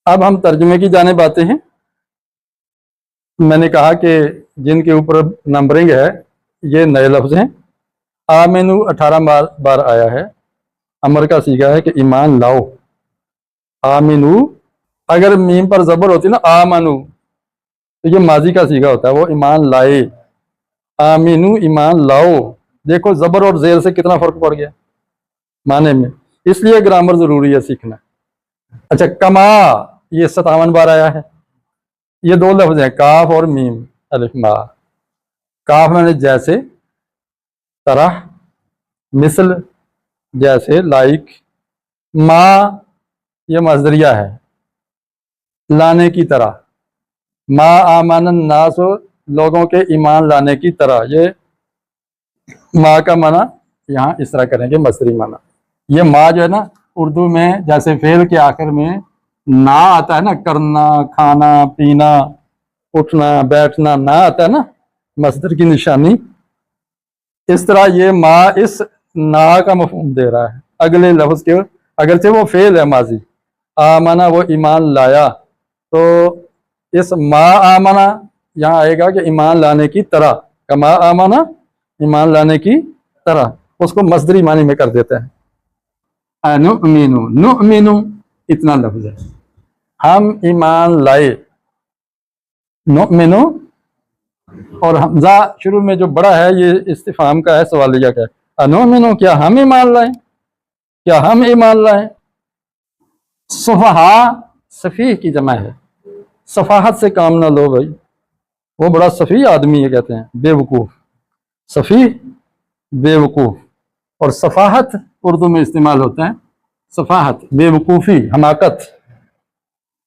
اب ہم ترجمے کی جانب آتے ہیں۔ میں نے کہا کہ جن کے اوپر نمبرنگ ہے یہ نئے لفظ ہیں۔ آمنو 18 بار آیا ہے، امر کا صیغہ ہے کہ ایمان لاؤ۔ آمنو، اگر میم پر زبر ہوتی نا آمنو تو یہ ماضی کا صیغہ ہوتا ہے، وہ ایمان لائے۔ آمنو ایمان لاؤ، دیکھو زبر اور زیر سے کتنا فرق پڑ گیا معنی میں، اس لیے گرامر ضروری ہے سیکھنا۔ اچھا، کما یہ 57 بار آیا ہے۔ یہ دو لفظ ہیں کاف اور میم، الف ما۔ کاف میں نے جیسے، طرح، مثل، جیسے، لائک۔ ما یہ مصدریہ ہے، لانے کی طرح۔ ما آمن الناس، لوگوں کے ایمان لانے کی طرح۔ یہ ما کا معنی یہاں اس طرح کریں گے، مصدری معنی۔ یہ ما جو ہے نا اردو میں جیسے فعل کے آخر میں نا آتا ہے نا، کرنا، کھانا، پینا، اٹھنا، بیٹھنا، نا آتا ہے نا مصدر کی نشانی، اس طرح یہ ما اس نا کا مفہوم دے رہا ہے اگلے لفظ کے، اگرچہ وہ فعل ہے ماضی۔ آمنا وہ ایمان لایا، تو اس ما آمنا یہاں آئے گا کہ ایمان لانے کی طرح، کما آمنا ایمان لانے کی طرح، اس کو مصدری معنی میں کر دیتے ہیں۔ نؤمنو، نؤمنو اتنا لفظ ہے، ہم ایمان لائے۔ نؤمنو اور حمزہ شروع میں جو بڑا ہے یہ استفہام کا ہے، سوالیہ کا ہے۔ نؤمنو کیا ہم ایمان لائیں، کیا ہم ایمان لائیں۔ صفحا سفیہ کی جمع ہے، صفاحت سے کام نہ لو بھائی، وہ بڑا سفیہ آدمی ہے کہتے ہیں، بے وقوف۔ سفیہ بے وقوف، اور صفاحت اردو میں استعمال ہوتا ہے، صفاحت بے وقوفی، حماقت۔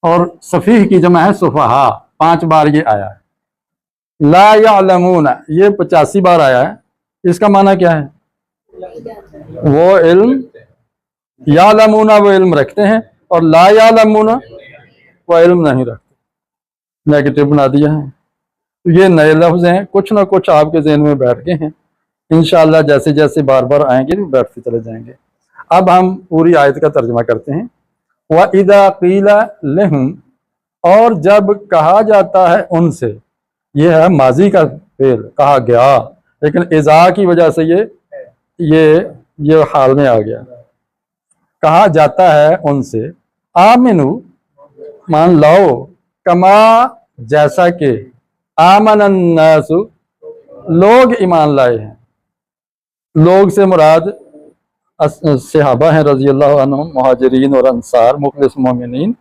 اور سفیہ کی جمع ہے صفحا، 5 بار یہ آیا ہے۔ لا یعلمون یہ 85 بار آیا ہے، اس کا معنی کیا ہے؟ وہ علم، یعلمون وہ علم رکھتے ہیں، اور لا یعلمون وہ علم نہیں رکھتے، نیگیٹو بنا دیا ہے۔ یہ نئے لفظ ہیں، کچھ نہ کچھ آپ کے ذہن میں بیٹھ گئے ہیں، انشاءاللہ جیسے جیسے بار بار آئیں گے بیٹھتے چلے جائیں گے۔ اب ہم پوری آیت کا ترجمہ کرتے ہیں۔ وَإِذَا قِيلَ لَهُمْ، اور جب کہا جاتا ہے ان سے، یہ ہے ماضی کا فعل، کہا گیا، لیکن اذا کی وجہ سے یہ حال میں آ گیا۔ کہا جاتا ہے ان سے، آمنو مان لاؤ، کما جیسا کہ، آمن الناس لوگ ایمان لائے ہیں۔ لوگ سے مراد صحابہ ہیں رضی اللہ عنہم، مہاجرین اور انصار، مخلص مومنین۔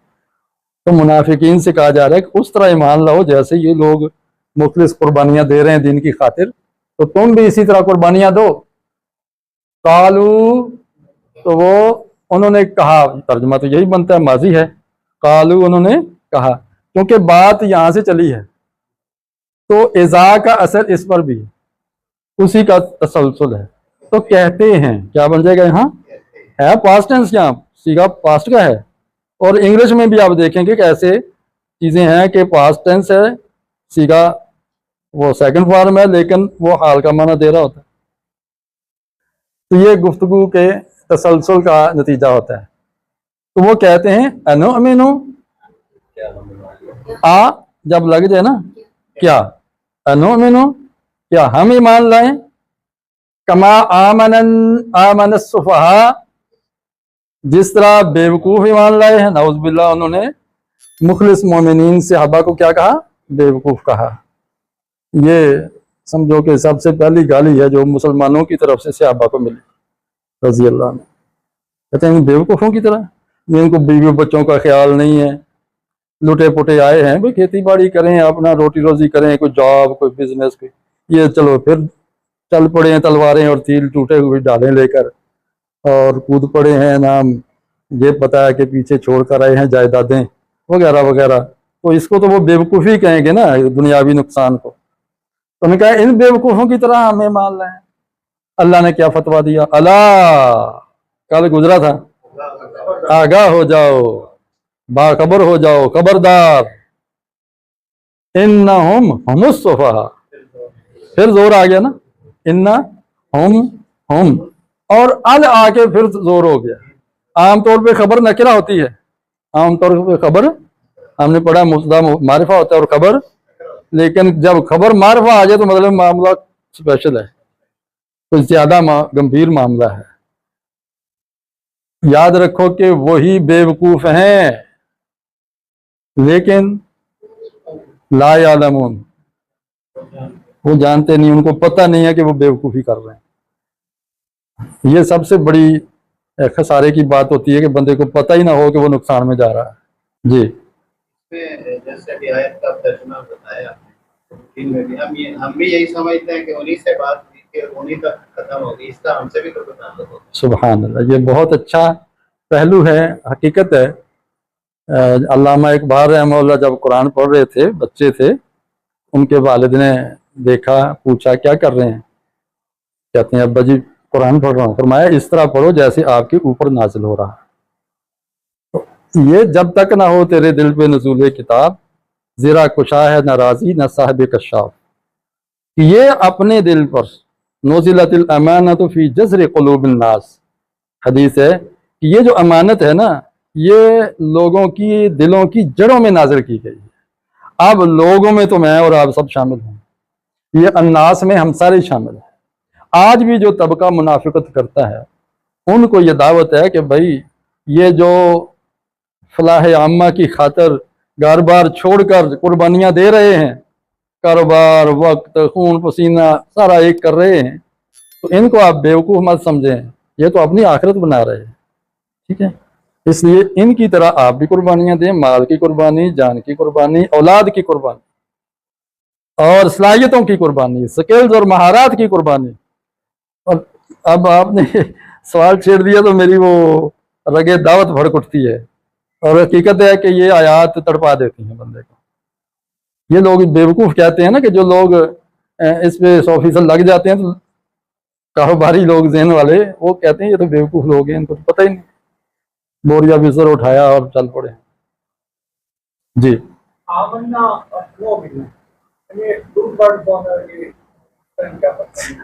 تو منافقین سے کہا جا رہا ہے کہ اس طرح ایمان لاؤ جیسے یہ لوگ مخلص قربانیاں دے رہے ہیں دین کی خاطر، تو تم بھی اسی طرح قربانیاں دو۔ قالو تو وہ انہوں نے کہا، ترجمہ تو یہی بنتا ہے، ماضی ہے۔ قالو انہوں نے کہا، کیونکہ بات یہاں سے چلی ہے تو اذا کا اثر اس پر بھی ہے، اسی کا تسلسل ہے، تو کہتے ہیں، کیا بن جائے گا یہاں؟ ہے پاسٹ ٹینس، یہاں صیغہ پاسٹ کا ہے۔ اور انگلش میں بھی آپ دیکھیں گے کہ ایسے چیزیں ہیں کہ پاسٹ ٹینس ہے، صیغہ وہ سیکنڈ فارم ہے، لیکن وہ حال کا معنی دے رہا ہوتا ہے۔ تو یہ گفتگو کے تسلسل کا نتیجہ ہوتا ہے۔ تو وہ کہتے ہیں انؤمنو، آ جب لگ جائے نا، کیا انؤمنو کیا ہم ایمان لائیں، کما آمن السفہاء جس طرح بے وقوف ایمان لائے ہیں۔ نعوذ باللہ، انہوں نے مخلص مومنین صحابہ کو کیا کہا؟ بے وقوف کہا۔ یہ سمجھو کہ سب سے پہلی گالی ہے جو مسلمانوں کی طرف سے صحابہ کو ملی رضی اللہ عنہ۔ کہتے ہیں بے وقوفوں کی طرح، جن کو بیوی بچوں کا خیال نہیں ہے، لٹے پٹے آئے ہیں، بھئی کھیتی باڑی کریں، اپنا روٹی روزی کریں، کوئی جاب، کوئی بزنس، کوئی یہ، چلو پھر چل پڑے ہیں تلواریں اور تیر ٹوٹے ہوئے ڈالیں لے کر، اور کود پڑے ہیں، نام یہ پتا ہے کہ پیچھے چھوڑ کر آئے ہیں جائیدادیں وغیرہ وغیرہ۔ تو اس کو تو وہ بے وقوفی کہیں گے نا، دنیاوی نقصان کو۔ تو نے کہا ان بے وقوفوں کی طرح ہمیں مان لائیں۔ اللہ نے کیا فتویٰ دیا؟ اللہ کل گزرا تھا، آگاہ ہو جاؤ، باخبر ہو جاؤ، خبردار، انہم ہم السفہاء، پھر زور آ گیا نا، ہم اور ال آ کے پھر زور ہو گیا۔ عام طور پہ خبر نکرہ ہوتی ہے، عام طور پہ خبر ہم نے پڑھا مبتدا معرفہ ہوتا ہے اور خبر، لیکن جب خبر معرفہ آ جائے تو مطلب معاملہ اسپیشل ہے، کچھ زیادہ گمبھیر معاملہ ہے۔ یاد رکھو کہ وہی بے وقوف ہیں لیکن لا یعلمون، وہ جانتے نہیں، ان کو پتہ نہیں ہے کہ وہ بے وقوفی کر رہے ہیں۔ یہ سب سے بڑی خسارے کی بات ہوتی ہے کہ بندے کو پتہ ہی نہ ہو کہ وہ نقصان میں جا رہا ہے۔ جی جیسے کہ آیت کا ترجمہ بتایا ہم بھی یہی سمجھتے ہیں کہ انہی سے بات کی کہ انہی تک ختم ہوگی، اس کا ہم سے بھی تو تعلق ہوگا۔ سبحان اللہ، یہ بہت اچھا پہلو ہے، حقیقت ہے۔ علامہ اقبال رحمہ اللہ جب قرآن پڑھ رہے تھے، بچے تھے، ان کے والد نے دیکھا، پوچھا کیا کر رہے ہیں؟ کہتے ہیں ابا جی قرآن پڑھ رہا ہوں۔ فرمایا اس طرح پڑھو جیسے آپ کے اوپر نازل ہو رہا ہے۔ یہ جب تک نہ ہو تیرے دل پہ نزول کتاب، زیرا کشا ہے نہ راضی نہ صاحب کشاف، یہ اپنے دل پر نزلت الامانۃ فی جذر قلوب الناس، حدیث ہے کہ یہ جو امانت ہے نا، یہ لوگوں کی دلوں کی جڑوں میں نازل کی گئی ہے۔ اب لوگوں میں تو میں اور آپ سب شامل ہیں، یہ الناس میں ہم سارے شامل ہیں۔ آج بھی جو طبقہ منافقت کرتا ہے ان کو یہ دعوت ہے کہ بھائی یہ جو فلاح عامہ کی خاطر گھر بار چھوڑ کر قربانیاں دے رہے ہیں، کاروبار، وقت، خون پسینہ سارا ایک کر رہے ہیں، تو ان کو آپ بیوقوف مت سمجھیں، یہ تو اپنی آخرت بنا رہے ہیں، ٹھیک ہے؟ اس لیے ان کی طرح آپ بھی قربانیاں دیں، مال کی قربانی، جان کی قربانی، اولاد کی قربانی اور صلاحیتوں کی قربانی، سکلز اور مہارات کی قربانی۔ اور اب آپ نے سوال چھیڑ دیا تو میری وہ رگے دعوت بھڑک اٹھتی ہے، اور حقیقت ہے کہ یہ آیات تڑپا دیتی ہیں بندے کو۔ یہ لوگ بیوقوف کہتے ہیں نا کہ جو لوگ اس پہ 100% لگ جاتے ہیں، تو کاروباری لوگ ذہن والے، وہ کہتے ہیں یہ تو بیوقوف لوگ ہیں، ان کو تو پتہ ہی نہیں، بوریا بستر اٹھایا اور چل پڑے۔ جی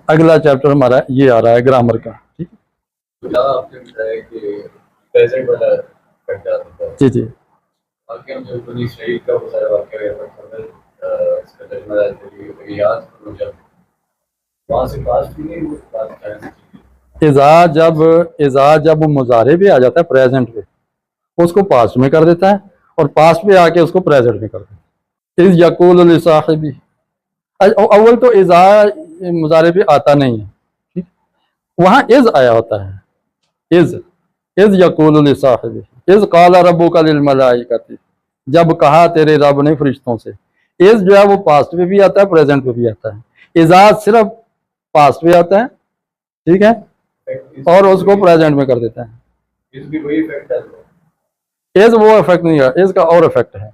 اگلا چیپٹر ہمارا یہ آ رہا ہے گرامر کا، ٹھیک ہے؟ آپ نے بتایا کہ پریزنٹ والا کٹ جاتا تھا۔ جی جی باقی ہم جو بنی اسرائیل کا وہ سارا واقعہ ہے، اس کا ترجمہ یاد کرو، جب وہاں سے پاس بھی نہیں وہ بات کریں۔ اذا جب مضارع پہ آ جاتا ہے پریزنٹ پہ، اس کو پاسٹ میں کر دیتا ہے، اور پاسٹ پہ آ کے اس کو پریزنٹ میں کر دیتا ہے۔ اذ یقول لصاحبہ، اول تو اذا مضارع پہ آتا نہیں ہے، ٹھیک؟ وہاں اذ آیا ہوتا ہے، اذ یقول لصاحبہ، اذ قال ربک للملائکۃ، جب کہا تیرے رب نے فرشتوں سے۔ اذ جو ہے وہ پاسٹ پہ بھی آتا ہے، پریزنٹ پہ بھی آتا ہے۔ اذا صرف پاسٹ پہ آتا ہے، ٹھیک ہے، اور اس کو پریزنٹ میں کر دیتا ہے۔ اس بھی وہی افیکٹ ہے، از وہ افیکٹ نہیں ہے، از کا اور افیکٹ ہے،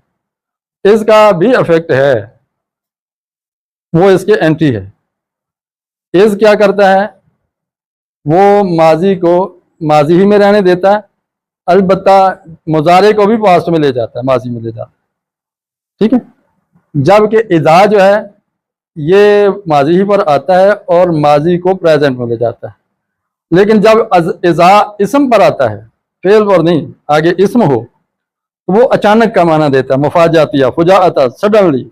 از کا بھی افیکٹ ہے، وہ اس کے اینٹی ہے۔ از کیا کرتا ہے؟ وہ ماضی کو ماضی ہی میں رہنے دیتا ہے، البتہ مضارع کو بھی پاسٹ میں لے جاتا ہے، ماضی میں لے جاتا ہے، ٹھیک ہے؟ جبکہ اذا جو ہے یہ ماضی ہی پر آتا ہے اور ماضی کو پریزنٹ میں لے جاتا ہے۔ لیکن جب اذا اسم پر آتا ہے، فعل پر نہیں، آگے اسم ہو، تو وہ اچانک کا معنی دیتا ہے، مفاجاتیہ، فجاعتا، suddenly,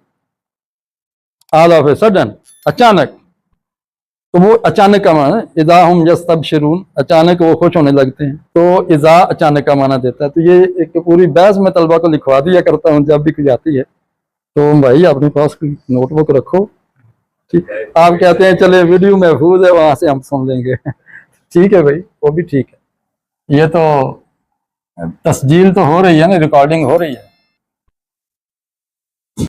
all of a sudden, اچانک، تو وہ اچانک کا معنی ہے۔ اذا ہم یستبشرون، اچانک وہ خوش ہونے لگتے ہیں، تو اذا اچانک کا معنی دیتا ہے۔ تو یہ ایک پوری بحث میں طلبہ کو لکھوا دیا کرتا ہوں جب بھی کوئی آتی ہے، تو بھائی اپنے پاس کوئی نوٹ بک رکھو، ٹھیک؟ آپ کہتے ہیں چلے ویڈیو محفوظ ہے وہاں سے ہم سن لیں گے، ٹھیک ہے بھائی، وہ بھی ٹھیک ہے۔ یہ تو تسجیل تو ہو رہی ہے نا، ریکارڈنگ ہو رہی ہے۔